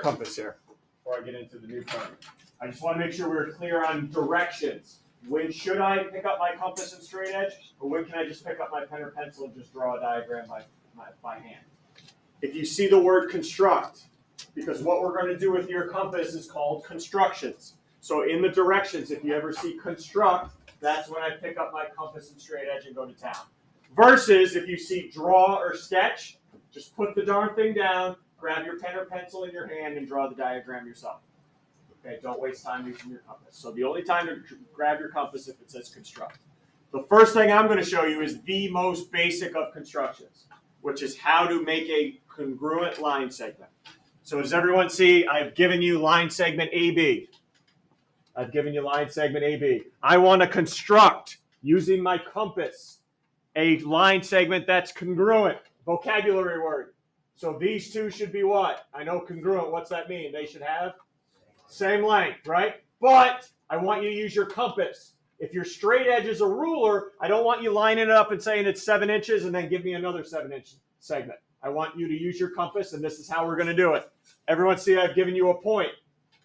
compass here before I get into the new part. I just want to make sure we're clear on directions. When should I pick up my compass and straight edge, or when can I just pick up my pen or pencil and just draw a diagram by hand? If you see the word construct, because what we're going to do with your compass is called constructions. So in the directions, if you ever see construct, that's when I pick up my compass and straight edge and go to town. Versus if you see draw or sketch, just put the darn thing down, grab your pen or pencil in your hand, and draw the diagram yourself. Okay, don't waste time using your compass. So the only time to grab your compass if it says construct. The first thing I'm going to show you is the most basic of constructions, which is how to make a congruent line segment. So does everyone see I've given you line segment AB? I've given you line segment AB. I want to construct, using my compass, a line segment that's congruent. Vocabulary word. So these two should be what? I know congruent. What's that mean? They should have same length, right? But I want you to use your compass. If your straight edge is a ruler, I don't want you lining it up and saying it's 7 inches and then give me another 7-inch segment. I want you to use your compass, and this is how we're going to do it. Everyone see I've given you a point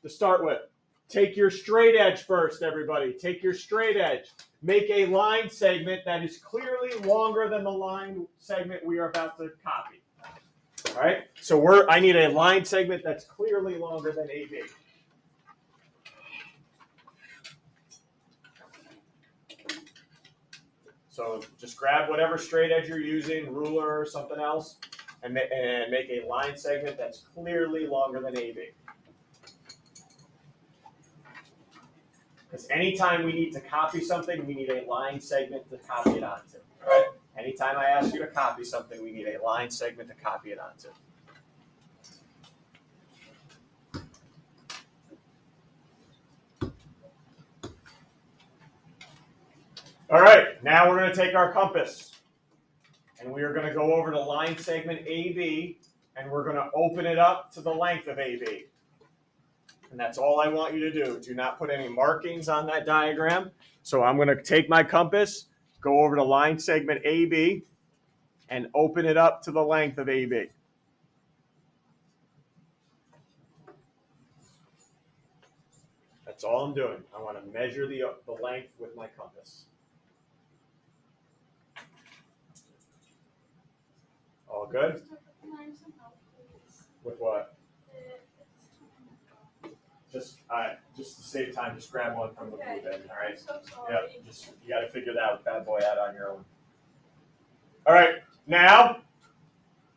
to start with. Take your straight edge first, everybody. Take your straight edge. Make a line segment that is clearly longer than the line segment we are about to copy. All right? So I need a line segment that's clearly longer than AB. So just grab whatever straight edge you're using, ruler or something else, and make a line segment that's clearly longer than AB. Because anytime we need to copy something, we need a line segment to copy it onto. Right? Anytime I ask you to copy something, we need a line segment to copy it onto. All right, now we're going to take our compass, and we are going to go over to line segment AB, and we're going to open it up to the length of AB. And that's all I want you to do. Do not put any markings on that diagram. So I'm going to take my compass, go over to line segment AB, and open it up to the length of AB. That's all I'm doing. I want to measure the length with my compass. All good? With what? Just to save time, just grab one from the blue bin, all right? Yeah, you got to figure that bad boy out on your own. All right, now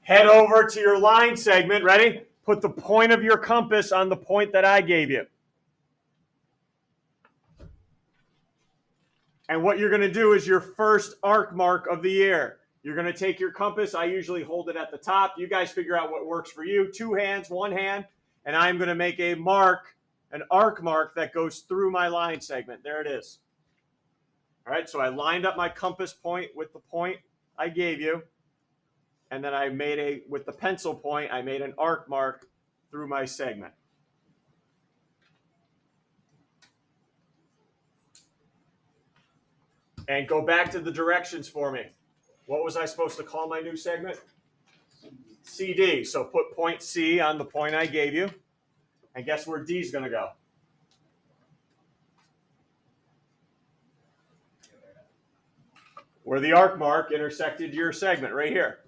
head over to your line segment. Ready? Put the point of your compass on the point that I gave you. And what you're going to do is your first arc mark of the year. You're going to take your compass. I usually hold it at the top. You guys figure out what works for you. 2 hands, 1 hand, and I'm going to make a mark, an arc mark that goes through my line segment. There it is. All right, so I lined up my compass point with the point I gave you, and then I made with the pencil point, I made an arc mark through my segment. And go back to the directions for me. What was I supposed to call my new segment? CD. So put point C on the point I gave you. And guess where D is going to go? Where the arc mark intersected your segment, right here.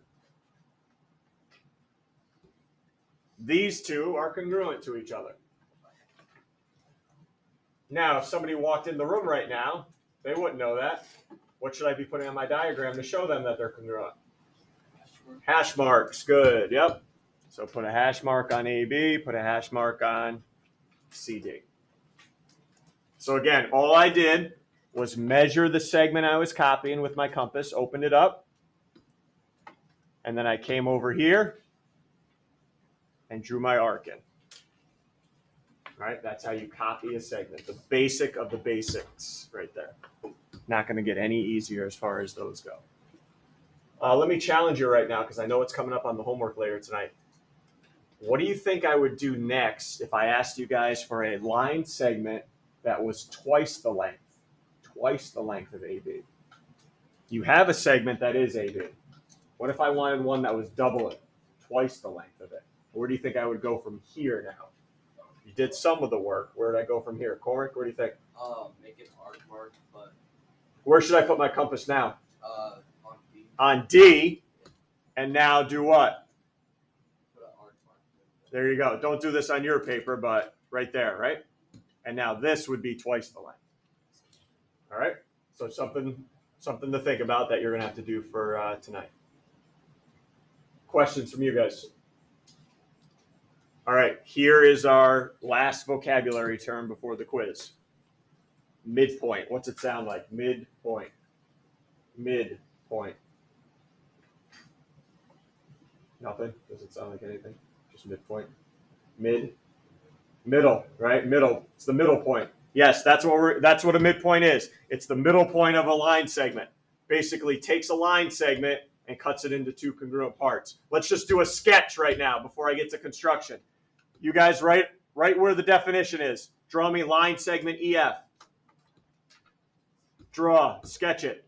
These two are congruent to each other. Now, if somebody walked in the room right now, they wouldn't know that. What should I be putting on my diagram to show them that they're congruent? Hash marks, good, yep. So put a hash mark on AB, put a hash mark on CD. So again, all I did was measure the segment I was copying with my compass, opened it up, and then I came over here and drew my arc in. All right, that's how you copy a segment, the basic of the basics right there. Not going to get any easier as far as those go. Let me challenge you right now because I know it's coming up on the homework later tonight. What do you think I would do next if I asked you guys for a line segment that was twice the length of AB? You have a segment that is AB. What if I wanted one that was double it, twice the length of it? Where do you think I would go from here now? You did some of the work. Where did I go from here? Cormac, where do you think? Make an arc mark, but Where should I put my compass now? on D. On D, and now do what? Put an arc mark. There you go. Don't do this on your paper, but right there, right? And now this would be twice the length. All right? So something to think about that you're going to have to do for tonight. Questions from you guys? All right, here is our last vocabulary term before the quiz. Midpoint. What's it sound like? Midpoint. Midpoint. Nothing? Doesn't sound like anything? Just midpoint. Middle, right? Middle. It's the middle point. Yes, that's what a midpoint is. It's the middle point of a line segment. Basically takes a line segment and cuts it into two congruent parts. Let's just do a sketch right now before I get to construction. You guys right where the definition is. Draw me line segment EF. Draw, sketch it.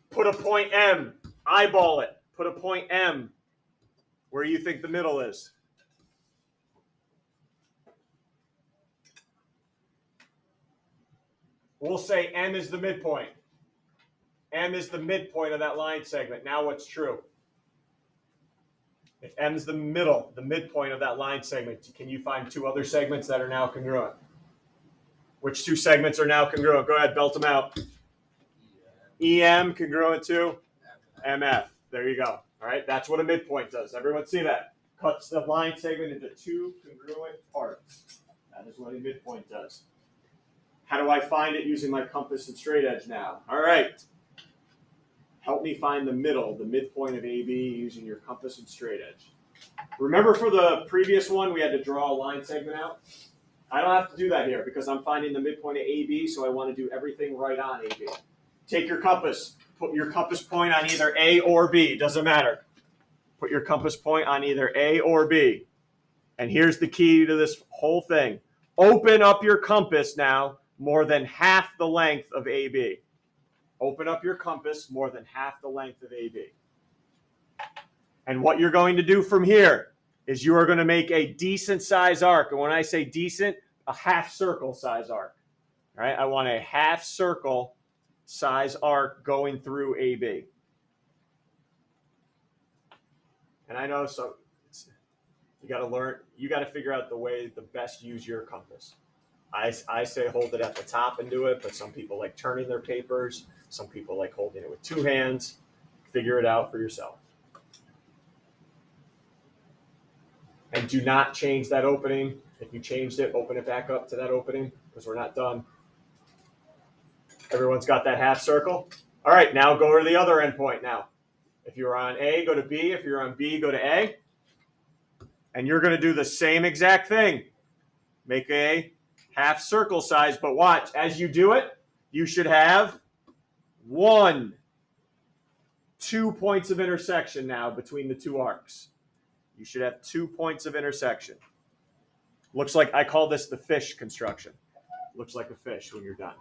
Put a point M, eyeball it. Put a point M where you think the middle is. We'll say M is the midpoint. M is the midpoint of that line segment. Now what's true? If M is the middle, the midpoint of that line segment, can you find two other segments that are now congruent? Which two segments are now congruent? Go ahead, belt them out. EM congruent to MF. There you go. All right, that's what a midpoint does. Everyone see that? Cuts the line segment into two congruent parts. That is what a midpoint does. How do I find it using my compass and straight edge now? All right. Help me find the middle, the midpoint of AB using your compass and straight edge. Remember for the previous one, we had to draw a line segment out? I don't have to do that here because I'm finding the midpoint of AB, so I want to do everything right on AB. Take your compass. Put your compass point on either A or B. Doesn't matter. Put your compass point on either A or B. And here's the key to this whole thing. Open up your compass now more than half the length of AB. Open up your compass more than half the length of AB. And what you're going to do from here is you are going to make a decent size arc. And when I say decent, a half circle size arc. All right, I want a half circle size arc going through AB. And I know so you got to learn, you got to figure out the way to best use your compass. I say hold it at the top and do it, but some people like turning their papers. Some people like holding it with two hands. Figure it out for yourself. And do not change that opening. If you changed it, open it back up to that opening because we're not done. Everyone's got that half circle? All right, now go to the other endpoint now. If you're on A, go to B. If you're on B, go to A. And you're going to do the same exact thing. Make a half circle size, but watch, as you do it, you should have 2 points of intersection now between the two arcs. You should have 2 points of intersection. Looks like, I call this the fish construction. Looks like a fish when you're done.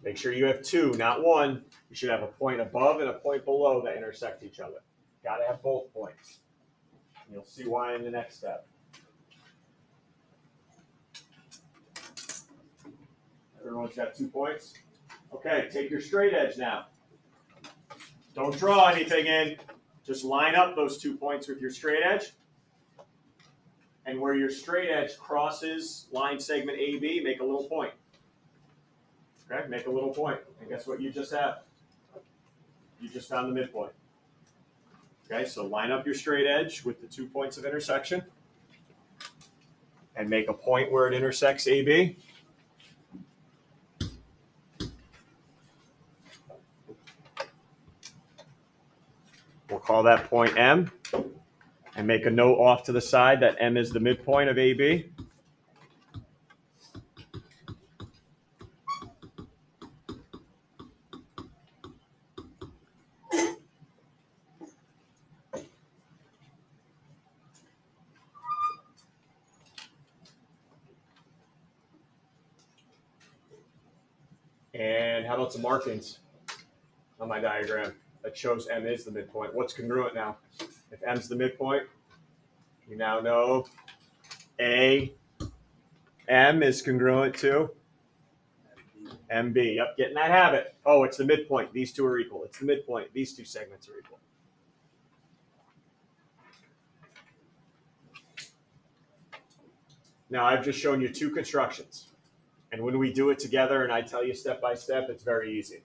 Make sure you have 2, not 1. You should have a point above and a point below that intersect each other. Got to have both points. And you'll see why in the next step. Everyone's got 2 points? Okay, take your straight edge now. Don't draw anything in. Just line up those 2 points with your straight edge. And where your straight edge crosses line segment AB, make a little point. Okay, make a little point. And guess what you just have? You just found the midpoint. Okay, so line up your straight edge with the 2 points of intersection. And make a point where it intersects AB. We'll call that point M. And make a note off to the side that M is the midpoint of AB. And how about some markings on my diagram that shows M is the midpoint? What's congruent now? If M's the midpoint, you now know AM is congruent to MB. Yep, get in that habit. Oh, it's the midpoint. These two are equal. It's the midpoint. These two segments are equal. Now, I've just shown you two constructions. And when we do it together and I tell you step by step, it's very easy.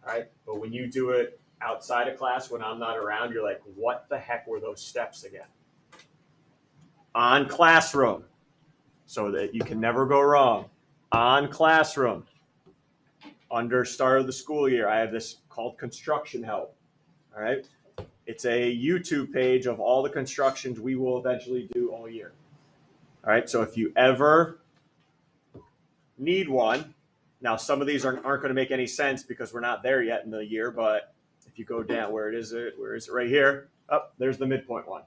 All right? But when you do it outside of class, when I'm not around, you're like, what the heck were those steps again? On Classroom, so that you can never go wrong. On Classroom, under start of the school year, I have this called Construction Help. All right? It's a YouTube page of all the constructions we will eventually do all year. All right, so if you ever need one, now some of these aren't going to make any sense because we're not there yet in the year, but if you go down, where is it right here? Oh, there's the midpoint one.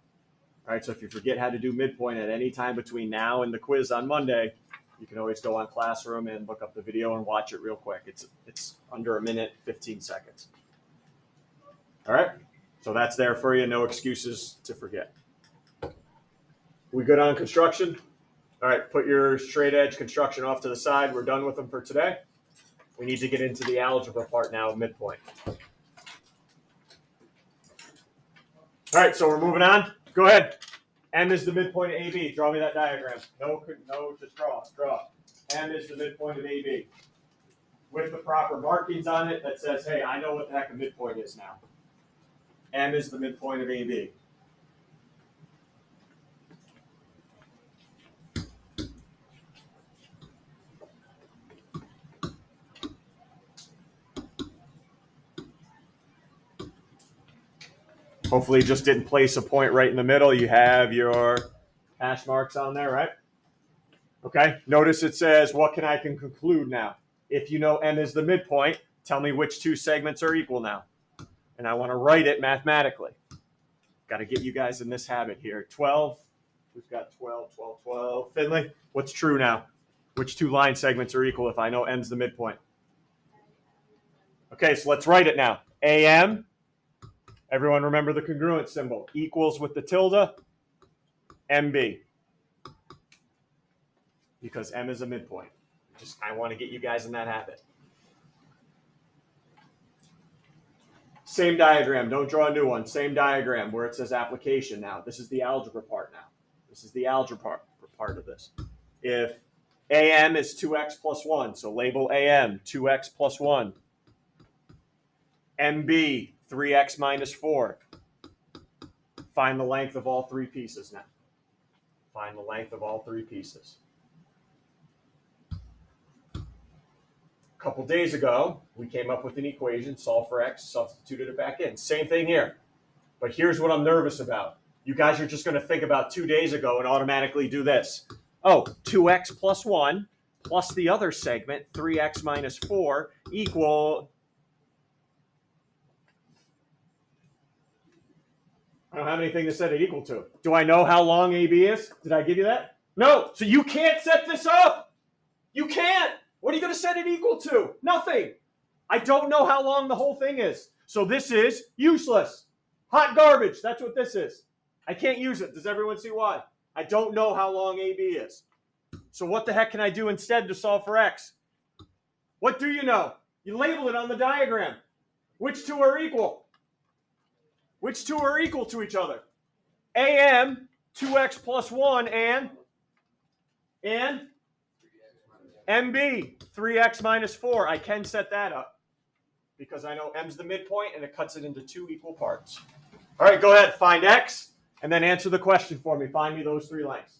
All right, so if you forget how to do midpoint at any time between now and the quiz on Monday, you can always go on Classroom and look up the video and watch it real quick. It's under a minute, 15 seconds. All right, so that's there for you. No excuses to forget. We good on construction? All right, put your straight edge construction off to the side. We're done with them for today. We need to get into the algebra part now of midpoint. All right, so we're moving on. Go ahead. M is the midpoint of AB. Draw me that diagram. No, just draw. M is the midpoint of AB. With the proper markings on it that says, hey, I know what the heck a midpoint is now. M is the midpoint of AB. Hopefully you just didn't place a point right in the middle. You have your hash marks on there, right? Okay, notice it says, what can I conclude now? If you know M is the midpoint, tell me which two segments are equal now. And I want to write it mathematically. Got to get you guys in this habit here. 12, who's got 12, 12, 12? Finley, what's true now? Which two line segments are equal if I know M's the midpoint? Okay, so let's write it now. AM, everyone remember the congruent symbol, equals with the tilde, MB. Because M is a midpoint. I want to get you guys in that habit. Same diagram. Don't draw a new one. Same diagram where it says application now. This is the algebra part now. This is the algebra part of this. If AM is 2x plus 1, so label AM 2x plus 1. MB 3x minus 4. Find the length of all three pieces now. Find the length of all three pieces. A couple days ago, we came up with an equation, solve for x, substituted it back in. Same thing here. But here's what I'm nervous about. You guys are just going to think about 2 days ago and automatically do this. Oh, 2x plus 1 plus the other segment, 3x minus 4, equal... I don't have anything to set it equal to. Do I know how long AB is? Did I give you that? No. So you can't set this up. You can't. What are you going to set it equal to? Nothing. I don't know how long the whole thing is. So this is useless. Hot garbage. That's what this is. I can't use it. Does everyone see why? I don't know how long AB is. So what the heck can I do instead to solve for x? What do you know? You label it on the diagram. Which two are equal? Which two are equal to each other? AM, 2x plus 1, and MB, 3x minus 4. I can set that up because I know M's the midpoint and it cuts it into two equal parts. All right, go ahead. Find x and then answer the question for me. Find me those three lengths.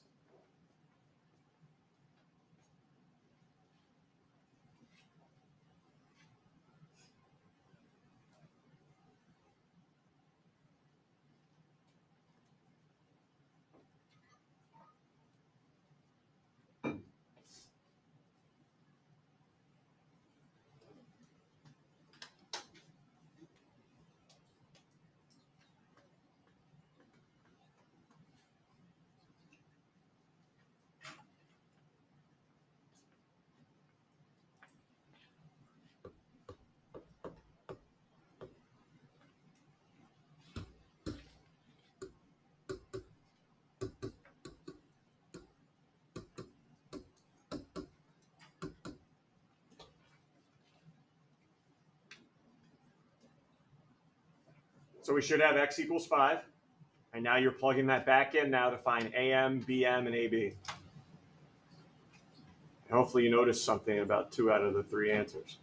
So we should have x equals 5. And now you're plugging that back in now to find AM, BM, and AB. And hopefully you notice something about 2 out of the 3 answers.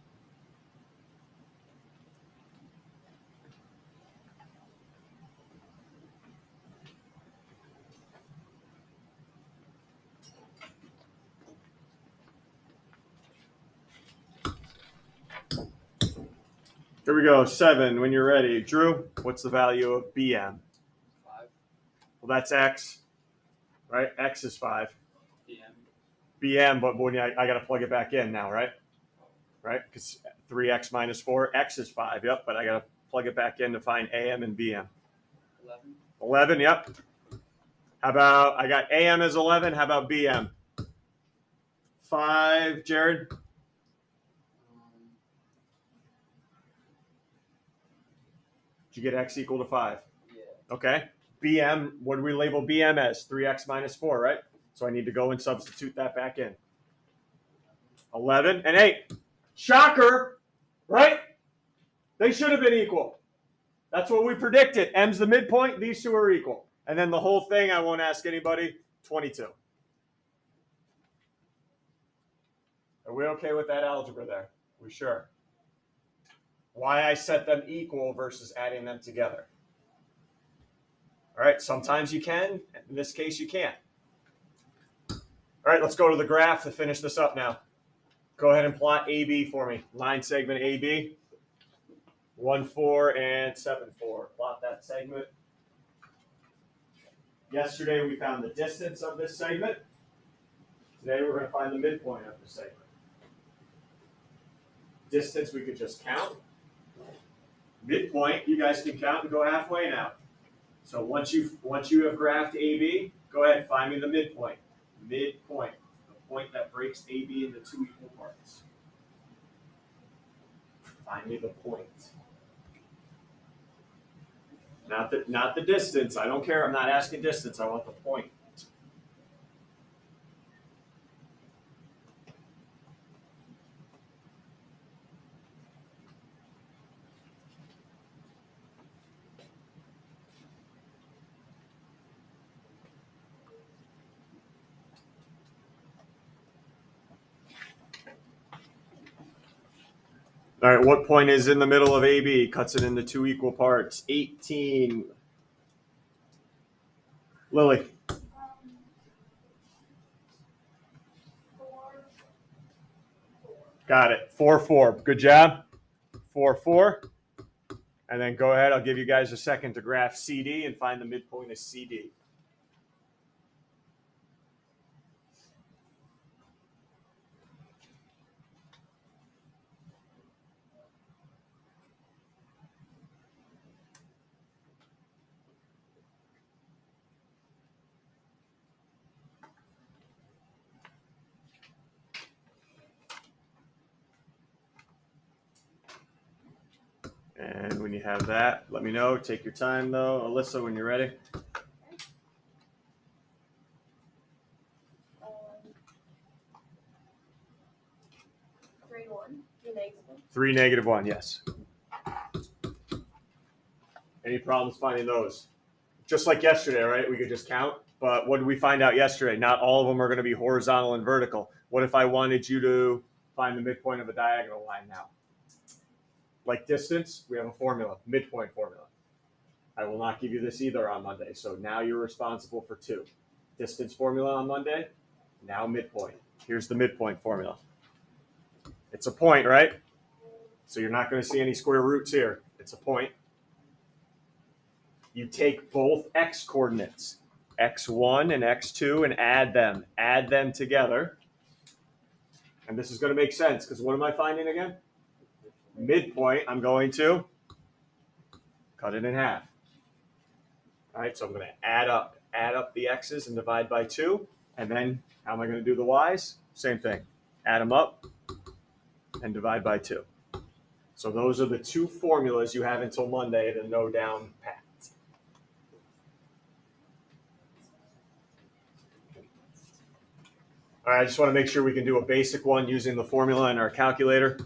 Here we go, 7, when you're ready. Drew, what's the value of BM? 5. Well, that's x, right? X is 5. PM. BM, but when I got to plug it back in now, right? Right? Because 3x minus 4, x is 5, yep, but I got to plug it back in to find AM and BM. 11. 11, yep. How about, I got AM as 11, how about BM? 5, Jared? Did you get x equal to 5? Yeah. Okay. BM, what do we label BM as? 3x minus 4, right? So I need to go and substitute that back in. 11 and 8. Shocker, right? They should have been equal. That's what we predicted. M's the midpoint. These two are equal. And then the whole thing, I won't ask anybody, 22. Are we okay with that algebra there? We sure? Why I set them equal versus adding them together. All right, sometimes you can. In this case, you can't. All right, let's go to the graph to finish this up now. Go ahead and plot AB for me. Line segment AB. 1, 4, and 7, 4. Plot that segment. Yesterday, we found the distance of this segment. Today, we're going to find the midpoint of the segment. Distance, we could just count. Midpoint, you guys can count and go halfway now. So once you have graphed AB, go ahead, find me the midpoint. Midpoint, the point that breaks AB into 2 equal parts. Find me the point. Not the distance. I don't care. I'm not asking distance. I want the point. All right, what point is in the middle of AB? Cuts it into 2 equal parts. 18. Lily. 4. Got it. 4, 4. Good job. 4, 4. And then go ahead. I'll give you guys a second to graph CD and find the midpoint of CD. And when you have that, let me know. Take your time, though. Alyssa, when you're ready. 3, 1. 3 negative 1. 3, negative 1, yes. Any problems finding those? Just like yesterday, right? We could just count. But what did we find out yesterday? Not all of them are going to be horizontal and vertical. What if I wanted you to find the midpoint of a diagonal line now? Like distance, we have a formula, midpoint formula. I will not give you this either on Monday. So now you're responsible for 2. Distance formula on Monday, now midpoint. Here's the midpoint formula. It's a point, right? So you're not going to see any square roots here. It's a point. You take both x coordinates, x1 and x2, and add them together. And this is going to make sense because what am I finding again? Midpoint. I'm going to cut it in half. All right, so I'm going to add up the x's and divide by 2. And then how am I going to do the y's? Same thing. Add them up and divide by 2. So those are the 2 formulas you have until Monday to know down pat. All right, I just want to make sure we can do a basic one using the formula in our calculator.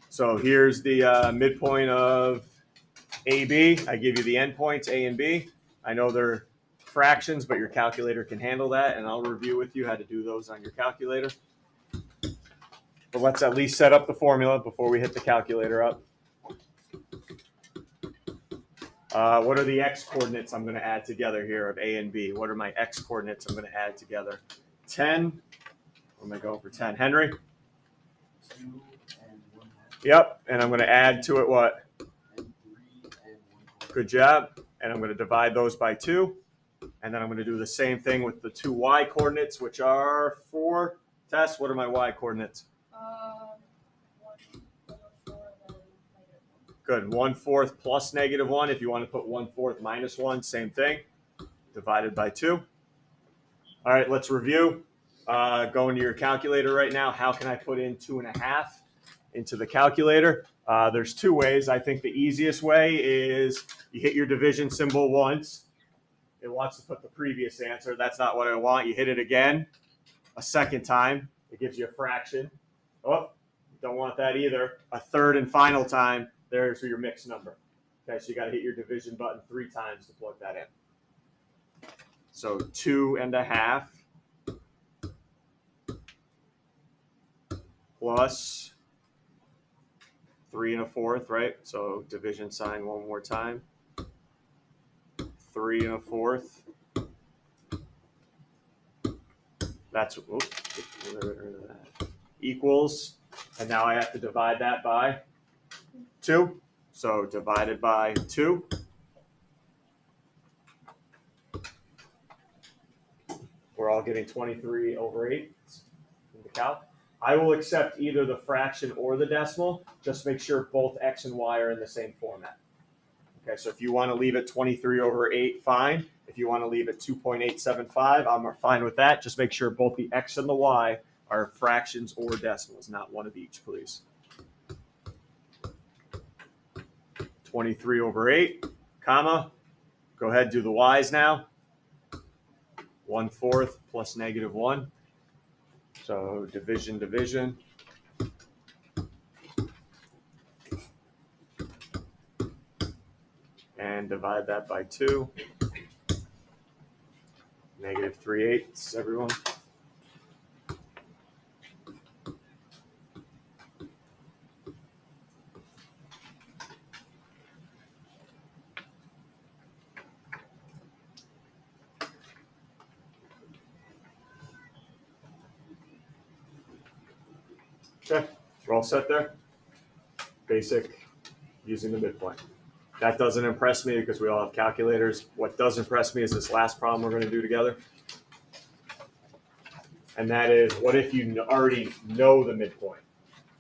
So here's the midpoint of AB, I give you the endpoints, A and B. I know they're fractions, but your calculator can handle that, and I'll review with you how to do those on your calculator. But let's at least set up the formula before we hit the calculator up. What are the x coordinates I'm going to add together here of A and B? What are my x coordinates I'm going to add together? 10. Where am I going for 10? Henry? 2 and 1/2. Yep. And I'm going to add to it what? And 3 and 1/4. Good job. And I'm going to divide those by 2. And then I'm going to do the same thing with the 2 y coordinates, which are 4. Tess, what are my y coordinates? 1/4, Good. 1/4 plus -1. If you want to put 1/4 minus 1, same thing. Divided by 2. All right, let's review. Go into your calculator right now. How can I put in 2.5 into the calculator? There's 2 ways. I think the easiest way is you hit your division symbol once. It wants to put the previous answer. That's not what I want. You hit it again a second time. It gives you a fraction. Oh, don't want that either. A third and final time. There's your mixed number. Okay, so you got to hit your division button 3 times to plug that in. So 2.5 plus 3.25, right? So division sign one more time. 3.25. That's equals, and now I have to divide that by 2. So divided by 2. We're all getting 23/8 in the calc. I will accept either the fraction or the decimal. Just make sure both x and y are in the same format. Okay, so if you want to leave it 23/8, fine. If you want to leave it 2.875, I'm fine with that. Just make sure both the x and the y are fractions or decimals, not one of each, please. 23/8, comma. Go ahead, do the y's now. 1/4 plus -1. So division, division. And divide that by 2. -3/8, everyone. Okay, we're all set there. Basic, using the midpoint. That doesn't impress me because we all have calculators. What does impress me is this last problem we're going to do together. And that is, what if you already know the midpoint?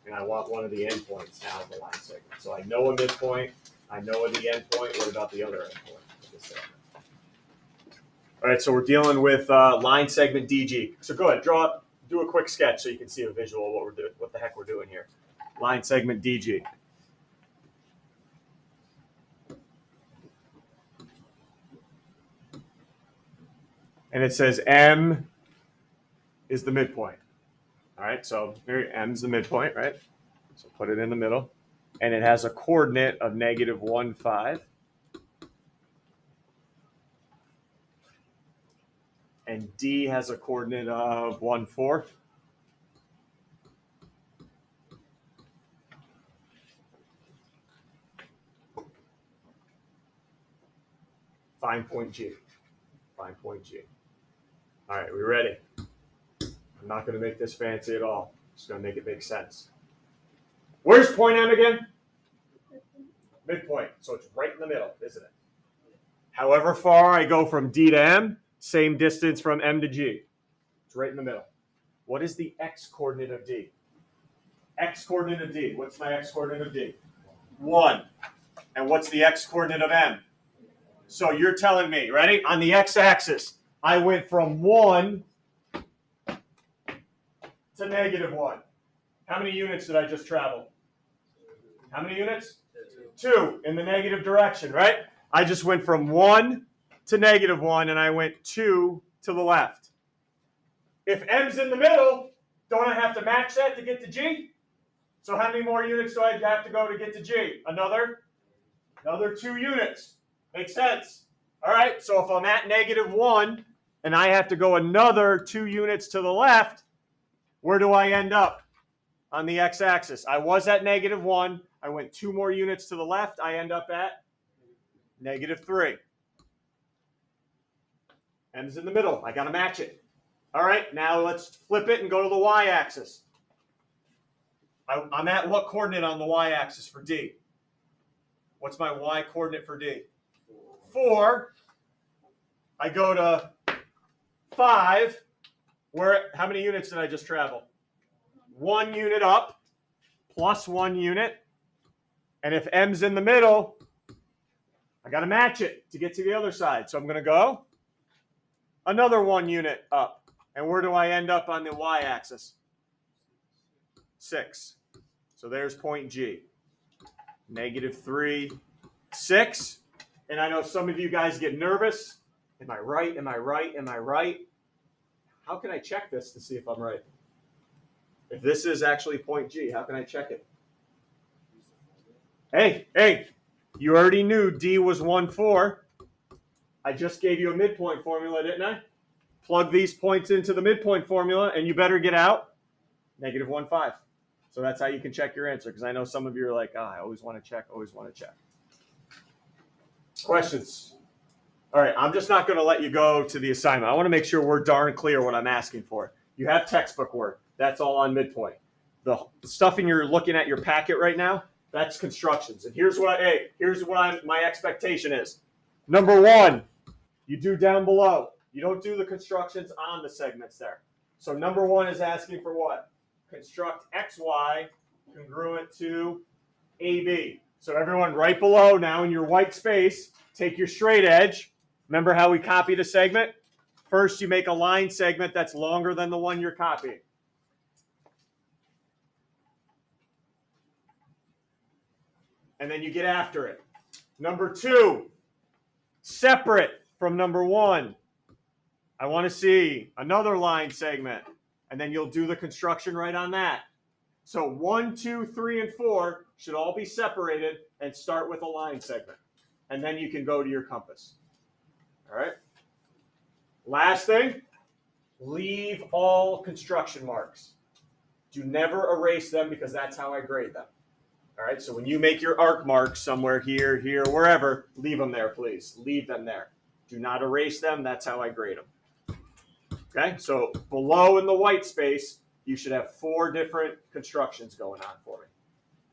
And I want one of the endpoints now of the line segment. So I know a midpoint. I know the endpoint. What about the other endpoint? All right, so we're dealing with line segment DG. So go ahead, do a quick sketch so you can see a visual of what we're doing, what the heck we're doing here. Line segment DG. And it says M is the midpoint. All right, so here M is the midpoint, right? So put it in the middle. And it has a coordinate of -1,5. And D has a coordinate of 1,4. Find point G. Find point G. All right, we ready? I'm not going to make this fancy at all. Just going to make it make sense. Where's point M again? Midpoint. So it's right in the middle, isn't it? However far I go from D to M, same distance from M to G. It's right in the middle. What is the x coordinate of D? X coordinate of D. What's my x coordinate of D? 1. And what's the x coordinate of M? So you're telling me, ready? On the x-axis, I went from 1 to -1. How many units did I just travel? How many units? 2 in the negative direction, right? I just went from 1 to -1, and I went 2 to the left. If M's in the middle, don't I have to match that to get to G? So how many more units do I have to go to get to G? Another Another 2 units. Makes sense. All right, so if I'm at -1 and I have to go another 2 units to the left, where do I end up on the x-axis? I was at -1. I went 2 more units to the left. I end up at -3. M's in the middle. I got to match it. All right, now let's flip it and go to the y-axis. I'm at what coordinate on the y-axis for D? What's my y-coordinate for D? 4. I go to 5. How many units did I just travel? 1 unit up, plus 1 unit. And if M's in the middle, I got to match it to get to the other side. So I'm going to go another 1 unit up. And where do I end up on the y-axis? 6. So there's point G. -3, 6. And I know some of you guys get nervous. Am I right? Am I right? Am I right? How can I check this to see if I'm right? If this is actually point G, how can I check it? Hey, you already knew D was 1, 4. I just gave you a midpoint formula, didn't I? Plug these points into the midpoint formula, and you better get out -1, 5. So that's how you can check your answer, because I know some of you are like, I always want to check, always want to check. Questions? All right, I'm just not going to let you go to the assignment. I want to make sure we're darn clear what I'm asking for. You have textbook work. That's all on midpoint. The stuff you're looking at your packet right now, that's constructions. And here's what my expectation is. Number 1, you do down below. You don't do the constructions on the segments there. So number 1 is asking for what? Construct XY congruent to AB. So everyone right below now in your white space, take your straight edge. Remember how we copied a segment? First, you make a line segment that's longer than the one you're copying. And then you get after it. Number 2, separate from number 1. I want to see another line segment. And then you'll do the construction right on that. So 1, 2, 3, and 4 should all be separated and start with a line segment. And then you can go to your compass. All right? Last thing, leave all construction marks. Do never erase them, because that's how I grade them. All right? So when you make your arc marks somewhere here, wherever, leave them there, please. Leave them there. Do not erase them. That's how I grade them. Okay, so below in the white space, you should have 4 different constructions going on for me.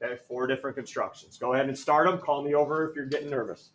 Okay, 4 different constructions. Go ahead and start them. Call me over if you're getting nervous.